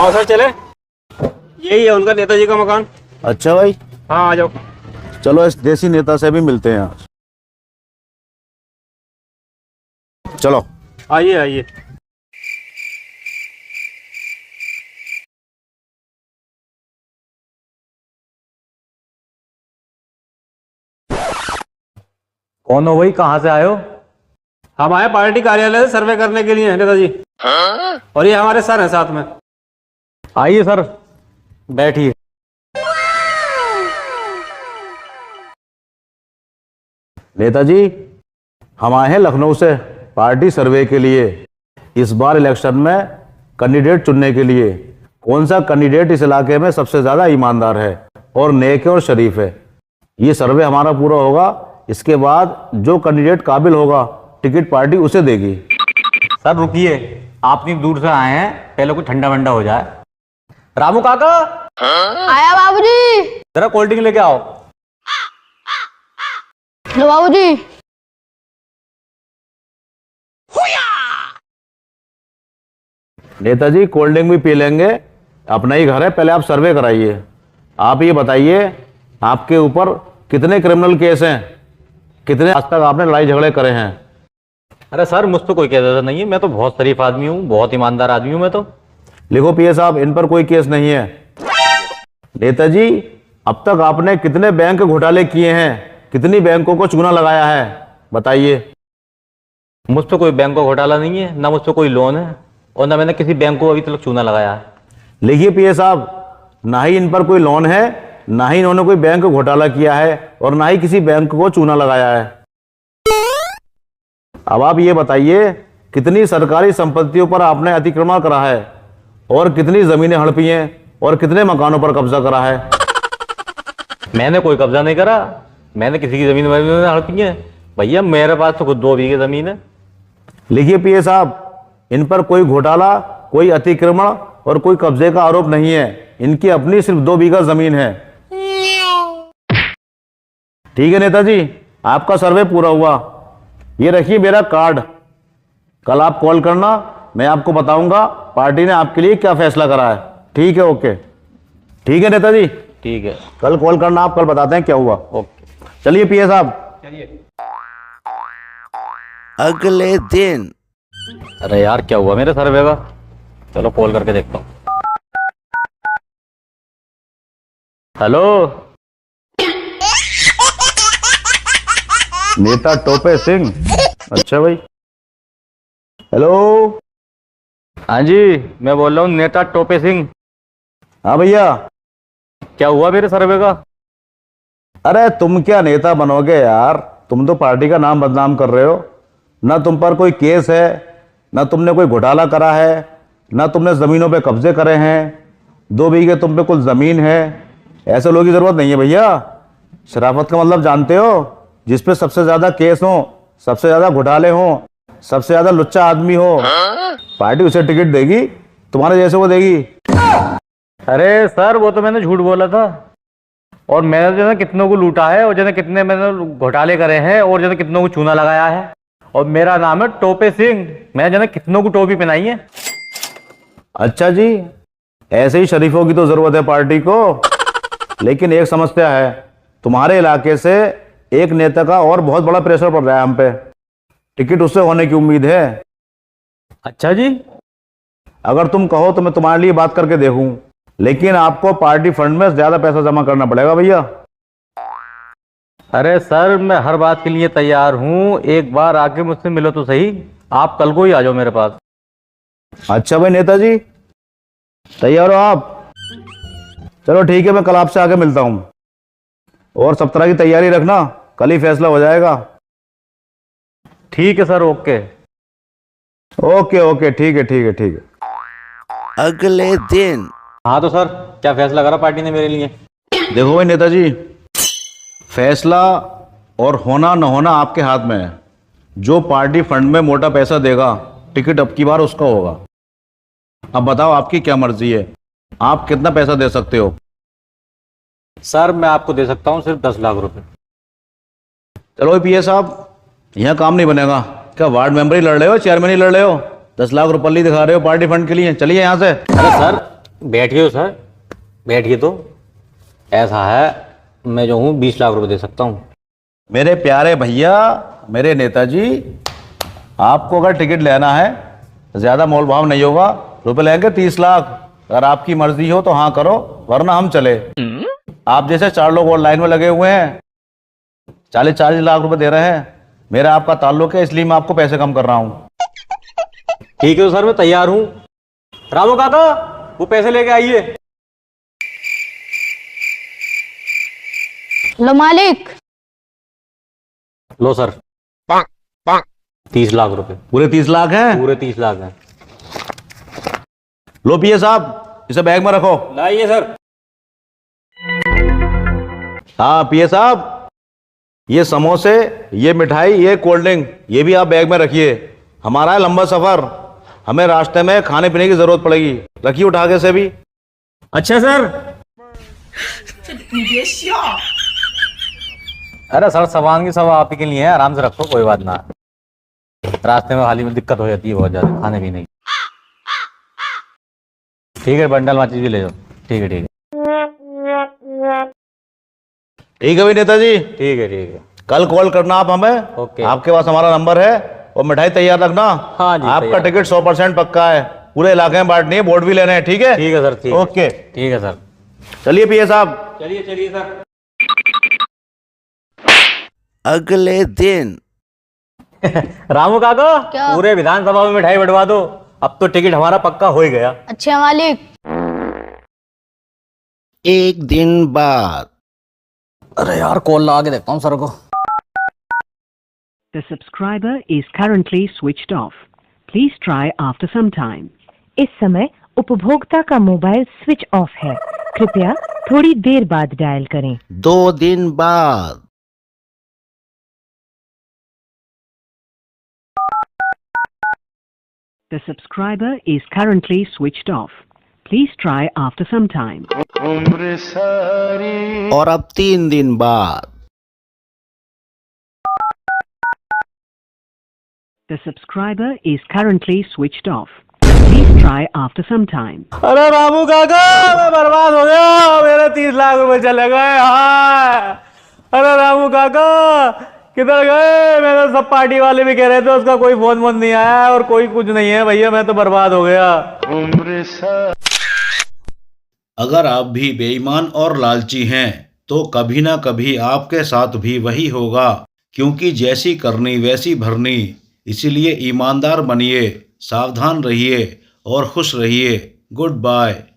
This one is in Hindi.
और सर चले, यही है उनका नेताजी का मकान। अच्छा भाई, हाँ आ जाओ। चलो इस देसी नेता से भी मिलते हैं आज। चलो आइए आइए। कौन हो भाई, कहाँ से आए हो? हम आए पार्टी कार्यालय से सर्वे करने के लिए नेताजी। और ये हमारे सर हैं साथ में। आइए सर, बैठिए। नेताजी, हम आए हैं लखनऊ से पार्टी सर्वे के लिए। इस बार इलेक्शन में कैंडिडेट चुनने के लिए कौन सा कैंडिडेट इस इलाके में सबसे ज्यादा ईमानदार है और नेक है और शरीफ है। ये सर्वे हमारा पूरा होगा, इसके बाद जो कैंडिडेट काबिल होगा टिकट पार्टी उसे देगी। सर रुकिए, आप इतनी दूर से आए हैं, पहले कुछ ठंडा वंडा हो जाए। रामू काका, आया बाबूजी। जरा कोल्ड ड्रिंक लेके आओ। लो बाबूजी। नेताजी कोल्ड ड्रिंक भी पी लेंगे, अपना ही घर है। पहले आप सर्वे कराइए। आप ये बताइए, आपके ऊपर कितने क्रिमिनल केस हैं, कितने आज तक आपने लड़ाई झगड़े करे हैं? अरे सर, मुझ तो कोई कहता नहीं है, मैं तो बहुत शरीफ आदमी हूँ, बहुत ईमानदार आदमी हूँ मैं तो। लिखो पीए साहब, इन पर कोई केस नहीं है। नेताजी, अब तक आपने कितने बैंक घोटाले किए हैं, कितनी बैंकों को चूना लगाया है, बताइए। मुझ पे कोई बैंक का घोटाला नहीं है, ना मुझ पे कोई लोन है, और ना मैंने किसी बैंक को अभी तक चूना लगाया है। लिखिए पीए साहब, ना ही इन पर कोई लोन है, ना ही इन्होंने कोई बैंक घोटाला किया है, और ना ही किसी बैंक को चूना लगाया है। अब आप ये बताइए, कितनी सरकारी संपत्तियों पर आपने अतिक्रमण करा है, और कितनी जमीनें हड़पी हैं, और कितने मकानों पर कब्जा करा है? मैंने कोई कब्जा नहीं करा, मैंने किसी की जमीन हड़पी है भैया, मेरे पास तो खुद 2 बीघे जमीन है। लिखिए पीए साहब, इन पर कोई घोटाला, कोई अतिक्रमण और कोई कब्जे का आरोप नहीं है। इनकी अपनी सिर्फ 2 बीघा जमीन है। ठीक है नेताजी, आपका सर्वे पूरा हुआ। ये रखिए मेरा कार्ड, कल आप कॉल करना, मैं आपको बताऊंगा पार्टी ने आपके लिए क्या फैसला करा है। ठीक है, ओके। ठीक है नेताजी, ठीक है, कल कॉल करना, आप कल बताते हैं क्या हुआ। ओके। चलिए पीए साहब। चलिए। अगले दिन। अरे यार, क्या हुआ मेरे सर्वे का? चलो कॉल करके देखता हूँ। हेलो, नेता टोपे सिंह। अच्छा भाई, हेलो। हाँ जी, मैं बोल रहा हूँ नेता टोपे सिंह। हाँ भैया। क्या हुआ मेरे सर्वे का? अरे तुम क्या नेता बनोगे यार, तुम तो पार्टी का नाम बदनाम कर रहे हो। ना तुम पर कोई केस है, ना तुमने कोई घोटाला करा है, ना तुमने जमीनों पे कब्जे करे हैं। 2 बीघे तुम पे कुल जमीन है। ऐसे लोगों की जरूरत नहीं है भैया। शराफत का मतलब जानते हो? जिसपे सबसे ज्यादा केस हो, सबसे ज्यादा घोटाले हो, सबसे ज्यादा लुच्चा आदमी हो, पार्टी उसे टिकट देगी, तुम्हारे जैसे वो देगी। अरे सर, वो तो मैंने झूठ बोला था, और मैंने जो है कितनों को लूटा है, और जो है कितने मैंने घोटाले करे हैं, और जो है कितनों को चूना लगाया है। और मेरा नाम है टोपे सिंह, मैंने जो है कितनों को टोपी पहनाई है। अच्छा जी, ऐसे ही शरीफों की तो जरूरत है पार्टी को। लेकिन एक समस्या है, तुम्हारे इलाके से एक नेता का और बहुत बड़ा प्रेशर पड़ रहा है हम पे। टिकट उससे होने की उम्मीद है। अच्छा जी, अगर तुम कहो तो मैं तुम्हारे लिए बात करके देखूं, लेकिन आपको पार्टी फंड में ज्यादा पैसा जमा करना पड़ेगा भैया। अरे सर, मैं हर बात के लिए तैयार हूँ, एक बार आके मुझसे मिलो तो सही। आप कल को ही आ जाओ मेरे पास। अच्छा भाई नेताजी, तैयार हो आप? चलो ठीक है, मैं कल आपसे आके मिलता हूं। और सब तरह की तैयारी रखना, कल ही फैसला हो जाएगा। ठीक है सर, ओके। ओके ओके, ठीक है ठीक है ठीक है। अगले दिन। हाँ तो सर, क्या फैसला करा पार्टी ने मेरे लिए? देखो भाई नेताजी, फैसला और होना न होना आपके हाथ में है। जो पार्टी फंड में मोटा पैसा देगा, टिकट अब की बार उसका होगा। अब बताओ आपकी क्या मर्जी है, आप कितना पैसा दे सकते हो? सर, मैं आपको दे सकता हूँ सिर्फ 10 लाख रुपए। चलो पीए साहब, यहाँ काम नहीं बनेगा। क्या वार्ड मेंबर ही लड़ रहे हो, चेयरमैन ही लड़ रहे हो? 10 लाख रुपये दिखा रहे हो पार्टी फंड के लिए? चलिए यहाँ से। अरे सर, बैठिए सर, बैठिए। तो ऐसा है, मैं जो हूँ 20 लाख रुपए दे सकता हूँ। मेरे प्यारे भैया, मेरे नेताजी, आपको अगर टिकट लेना है ज्यादा मोल भाव नहीं होगा, रुपए लेंगे 30 लाख। अगर आपकी मर्जी हो तो हाँ करो, वरना हम चले। आप जैसे 4 लोग और लाइन में लगे हुए हैं, 40 लाख रुपए दे रहे हैं। मेरा आपका ताल्लुक है, इसलिए मैं आपको पैसे कम कर रहा हूं। ठीक है सर, मैं तैयार हूँ। रामू काका, वो पैसे लेके आइए। लो मालिक। लो सर, 30 लाख रुपए। पूरे 30 लाख हैं? पूरे 30 लाख हैं। लो पीए साहब, इसे बैग में रखो। लाइए सर। हाँ पीए साहब, ये समोसे, ये मिठाई, ये कोल्ड ड्रिंक, ये भी आप बैग में रखिए। हमारा है लंबा सफर, हमें रास्ते में खाने पीने की जरूरत पड़ेगी। रखिए उठा के से भी। अच्छा सर। अरे सर, सामान की सब आप ही के लिए है, आराम से रखो, कोई बात ना। रास्ते में हाली में दिक्कत हो जाती है बहुत ज्यादा खाने पीने की। ठीक है, बंडल माचिस भी ले जाओ। ठीक है, ठीक है। ठीक है भाई नेताजी, ठीक है, ठीक है। कल कॉल करना आप हमें। ओके। आपके पास हमारा नंबर है, और मिठाई तैयार रखना। हाँ जी, आपका तैयार। टिकट 100% पक्का है। पूरे इलाके में बांटनी है, वोट भी लेने हैं। ठीक है? ठीक है सर, ठीक है। ओके, ठीक है सर। चलिए पीए साहब। चलिए चलिए सर। अगले दिन रामू काका, क्या? पूरे विधानसभा में मिठाई बंटवा दो। अब तो टिकट हमारा पक्का हो ही गया। अच्छा मालिक। एक दिन बाद अरे यार, कॉल लगा के देखता हूँ सर को। The subscriber is currently switched off. Please try after some time. इस समय उपभोक्ता का मोबाइल स्विच ऑफ है। कृपया थोड़ी देर बाद डायल करें। 2 दिन बाद The subscriber is currently switched off. Please try after some time. और अब 3 दिन बाद The subscriber is currently switched off. Please try after some time. अरे रामू काका, मैं बर्बाद हो गया, मेरे 30 लाख रुपए चले गए। हाँ। अरे रामू काका, किधर गए? मेरे सब पार्टी वाले भी कह रहे थे उसका कोई फोन वोन नहीं आया और कोई कुछ नहीं है। भैया मैं तो बर्बाद हो गया। अगर आप भी बेईमान और लालची हैं तो कभी ना कभी आपके साथ भी वही होगा, क्योंकि जैसी करनी वैसी भरनी। इसीलिए ईमानदार बनिए, सावधान रहिए और खुश रहिए। Good bye.